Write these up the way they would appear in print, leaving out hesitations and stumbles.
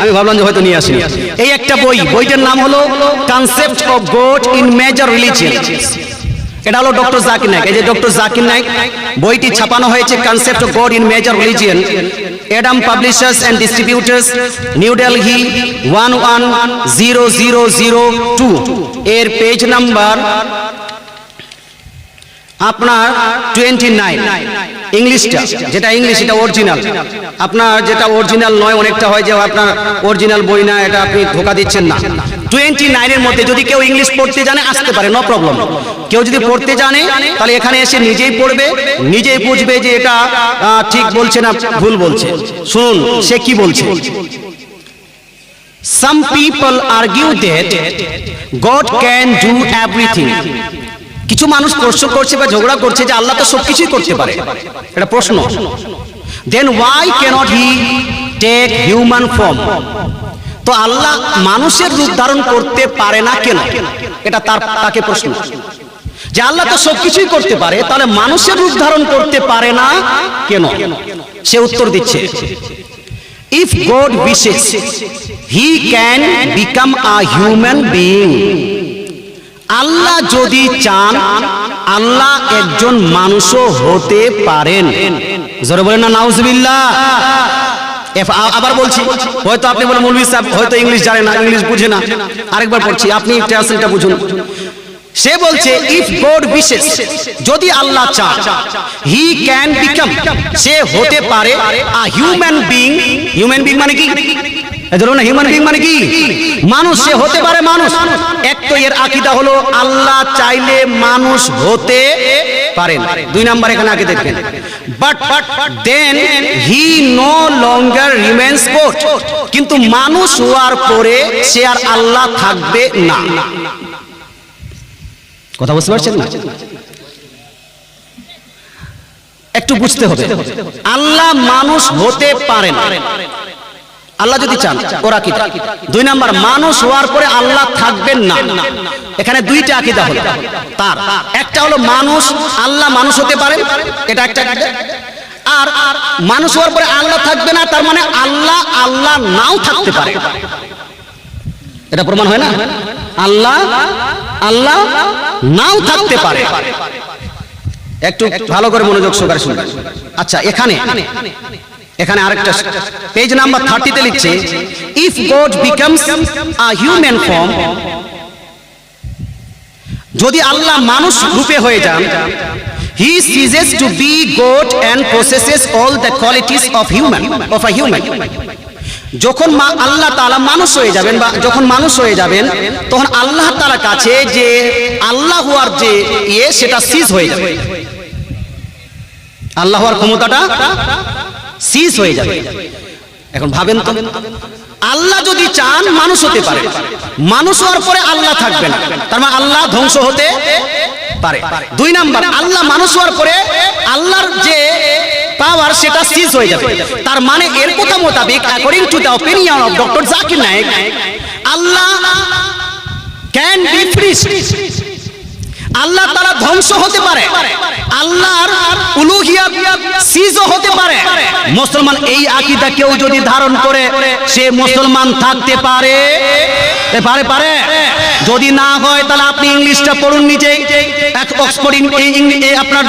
আমি ভাবলাম যে হয়তো নিয়ে আসি। এই একটা বইটার নাম হলো concept of god in major religion. এটা হলো ডক্টর জাকির নায়েক। এই যে ডক্টর জাকির নায়েক বইটি ছাপানো হয়েছে concept of god in major religion, Adam publishers and distributors, new Delhi 110002। এর পেজ নাম্বার আপনার 29। ইংলিশটা যেটা ইংলিশ এটা অরিজিনাল, আপনার যেটা অরিজিনাল নয় অনেকটা হয় যে আপনার অরিজিনাল বই না, এটা আপনি ধোকা দিচ্ছেন না। 29-এর মধ্যে যদি কেউ ইংলিশ পড়তে জানে আসতে পারে, নো প্রবলেম। কেউ যদি পড়তে জানে তাহলে এখানে এসে নিজেই পড়বে, নিজেই বুঝবে যে এটা ঠিক বলছে না ভুল বলছে। শুনুন সে কি বলছে। Some people argue that God can do everything. কিছু মানুষ প্রশ্ন করছে বা ঝগড়া করছে যে আল্লাহ তো সবকিছুই করতে পারে, এটা প্রশ্ন। Then why cannot he take human form? তো আল্লাহ মানুষের রূপ ধারণ করতে পারে না কেন, এটা তাকে প্রশ্ন। যে আল্লাহ তো সবকিছুই করতে পারে তাহলে মানুষের রূপ ধারণ করতে পারে না কেন? সে উত্তর দিচ্ছে, If God wishes, he can become a human being. আল্লাহ যদি চান আল্লাহ একজন মানুষও হতে পারেন। জোরে বলেন না নাউজুবিল্লাহ। আবার বলছি, হয়তো আপনি বলেন মৌলভী সাহেব হয়তো ইংলিশ জানে না, ইংলিশ বুঝে না। আরেকবার পড়ছি, আপনি ট্রান্সলেটটা বুঝুন। সে বলছে ইফ গড উইশেস, যদি আল্লাহ চান, হি ক্যান বিকাম, সে হতে পারে আ হিউম্যান বিং। হিউম্যান বিং মানে কি? ধরুন হিউম্যান বিং মানে কি? মানুষ। সে হতে পারে মানুষ। এক তো এর আকীদা হলো আল্লাহ চাইলে মানুষ হতে পারেন। 2 নাম্বার এখানে আগে দেখবেন, but then he no longer remains God, কিন্তু মানুষ হওয়ার পরে সে আর আল্লাহ থাকবে না। কথা বুঝতে পারছেন না? একটু বুঝতে হবে। আল্লাহ মানুষ হতে পারেন আল্লাহ যদি চান, ওরা কি। 2 নাম্বার, মানুষ হওয়ার পরে আল্লাহ থাকবেন না। এখানে 2টা আকীদা হলো তার। একটা হলো মানুষ, আল্লাহ মানুষ হতে পারেন, এটা একটা আকীদা। আর মানুষ হওয়ার পরে আল্লাহ থাকবে না, তার মানে আল্লাহ নাও থাকতে পারে। এটা প্রমাণ হয় না? আল্লাহ নাও থাকতে পারে। একটু ভালো করে মনোযোগ সহকারে শুনবেন। আচ্ছা, এখানে আরেকটা পেজ নাম্বার 30-তে লিখছে, if god becomes a human form, যদি আল্লাহ মানুষ রূপে হয়ে যান, হি ceases to be God and possesses all the qualities of a human. যখন আল্লাহ তাআলা মানুষ হয়ে যাবেন বা যখন মানুষ হয়ে যাবেন, তখন আল্লাহ তাআলার কাছে যে আল্লাহ হওয়ার যে সেটা সিজ হয়ে যাবে। আল্লাহ হওয়ার ক্ষমতাটা সিজ হয়ে যাবে। এখন ভাবেন তো, আল্লাহ যদি চান মানুষ হতে পারে, মানুষ হওয়ার পরে আল্লাহ থাকবে না, তার মানে আল্লাহ ধ্বংস হতে পারে। 2 নাম্বার, আল্লাহ মানুষ হওয়ার পরে আল্লাহর যে পাওয়ার সেটা সিজ হয়ে যাবে। তার মানে এর কথা মোতাবেক, according to the opinion of doctor Zakir Naik, Allah can be freeze. Allah তারা ধ্বংস হতে পারে, আল্লাহর উলুহিয়াত সিজও হতে পারে। মুসলমান এই আকীদা কেউ যদি ধারণ করে সে মুসলমান থাকতে পারে। যদি না হয় তাহলে আপনি ইংলিশটা পড়ুন নিজেই। অক্সফোর্ড আপনার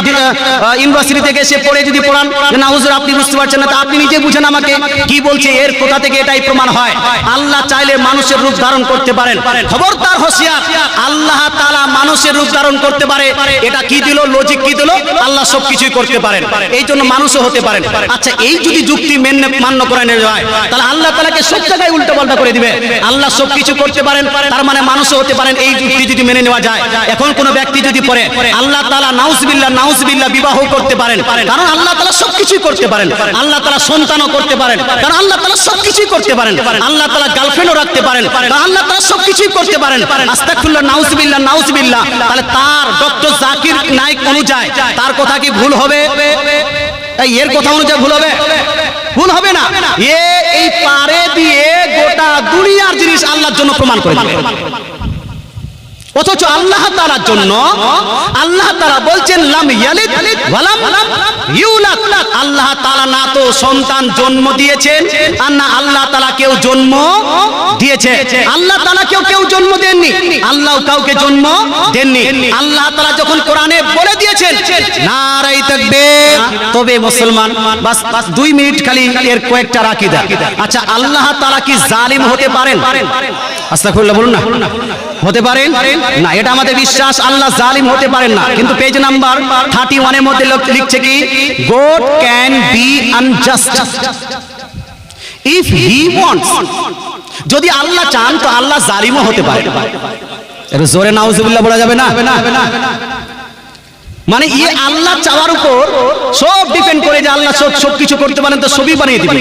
ইউনিভার্সিটি থেকে সে পড়ে যদি পড়ান না হুজুর আপনি বুঝতে পারছেন না, তা আপনি নিজে বুঝেন আমাকে কি বলছে। এর কোথা থেকে এটাই প্রমাণ হয় আল্লাহ চাইলে মানুষের রূপ ধারণ করতে পারেন। খবরদার হুঁশিয়ার, আল্লাহ তাআলা মানুষের রূপ ধারণ করতে পারে, এটা কি দিল, লজিক কি দিল? আল্লাহ সবকিছুই করতে পারেন, এই জন্য মানুষও হতে পারেন। আচ্ছা, এই যদি যুক্তি মান্য করে নেওয়া হয় তাহলে আল্লাহ তাআলাকে সব জায়গায় উল্টো পাল্টা করে দিবে। আল্লাহ সবকিছু করতে পারেন, তার মানে মানুষও হতে পারেন, এই যুক্তি যদি মেনে নেওয়া যায়। এখন কোন ব্যক্তি যদি পড়ে আল্লাহ তাআলা নাউজুবিল্লাহ বিবাহ করতে পারেন, কারণ আল্লাহ তাআলা সবকিছুই করতে পারেন। আল্লাহ তাআলা সন্তানও করতে পারেন, কারণ আল্লাহ তাআলা সবকিছুই করতে পারেন। আল্লাহ তাআলা গার্লফ্রেন্ডও রাখতে পারেন, কারণ আল্লাহ তাআলা সবকিছুই করতে পারেন। আস্তাগফিরুল্লাহ, নাউজুবিল্লাহ। তাহলে তার ডক্টর জাকির নায়েক অনুযায়ী তার কথা কি ভুল হবে? এর কথা অনুযায়ী ভুল হবে? ভুল হবে না। এই পারে দিয়ে গোটা দুনিয়ার জিনিস আল্লাহর জন্য প্রমাণ করে দিবে। অথচ আল্লাহ তাআলার জন্য আল্লাহ তাআলা বলছেন লাম ইয়ালিদ ওয়ালাম ইউলাদ। আল্লাহ তাআলা না তো সন্তান জন্ম দিয়েছেন আর না আল্লাহ তাআলা কেউ জন্ম দিয়েছে। আল্লাহ তাআলা কেউ জন্ম দেননি, আল্লাহ কাউকে জন্ম দেননি। আল্লাহ তাআলা যখন কোরআনে বলে দিয়েছেন নারায়ে তাকবীর, তবে মুসলমান বাস 2 মিনিট খালি এর কয়েকটা আকীদা। আচ্ছা, আল্লাহ তাআলা কি জালিম হতে পারেন? আস্তাগফিরুল্লাহ বলুন না, হতে পারেন না, এটা আমাদের বিশ্বাস। আল্লাহ জালিম হতে পারেন না। কিন্তু পেজ নাম্বার 31 এর মধ্যে লিখছে কি God can be unjust if he wants। যদি আল্লাহ চান তো আল্লাহ জালিমও হতে পারে। এর জোরে নাউজুবিল্লাহ বলা যাবে না? মানে এই আল্লাহ চাওয়ার উপর সব ডিপেন্ড করে, যে আল্লাহ সব কিছু করতে পারেন তো সবই বানিয়ে দিবেন।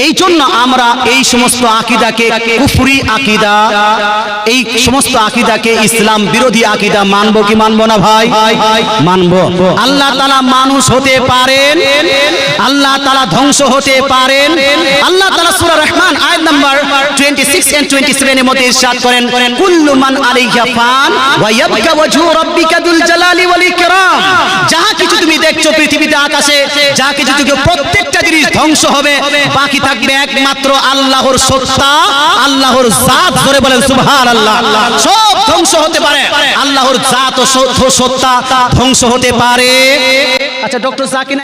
এই জন্য আমরা এই সমস্ত আকীদাকে কুফরি আকীদা, এই সমস্ত আকীদাকে ইসলাম বিরোধী আকীদা মানবো কি মানবো না ভাই? মানবো। আল্লাহ তাআলা মানুষ হতে পারেন, আল্লাহ তাআলা ধ্বংস হতে পারেন। আল্লাহ তাআলা সূরা রহমান আয়াত নাম্বার 26 and 27 এর মধ্যে ইরশাদ করেন কুল্লু মান আলাইহা ফান ওয়া ইয়াবকা ওয়াজহু রাব্বিকা যুল জালালি ওয়াল ইকরাম। যাহা কিছু তুমি দেখছো পৃথিবীতে আকাশে, যা কিছু দেখো প্রত্যেকটা জিনিস ধ্বংস হবে, বাকি থাকবে একমাত্র আল্লাহর সত্তা, আল্লাহর জাত। ধরে বলেন সুবহানাল্লাহ। সব ধ্বংস হতে পারে, আল্লাহর জাত ও সত্তা ধ্বংস হতে পারে। আচ্ছা, ডক্টর জাকির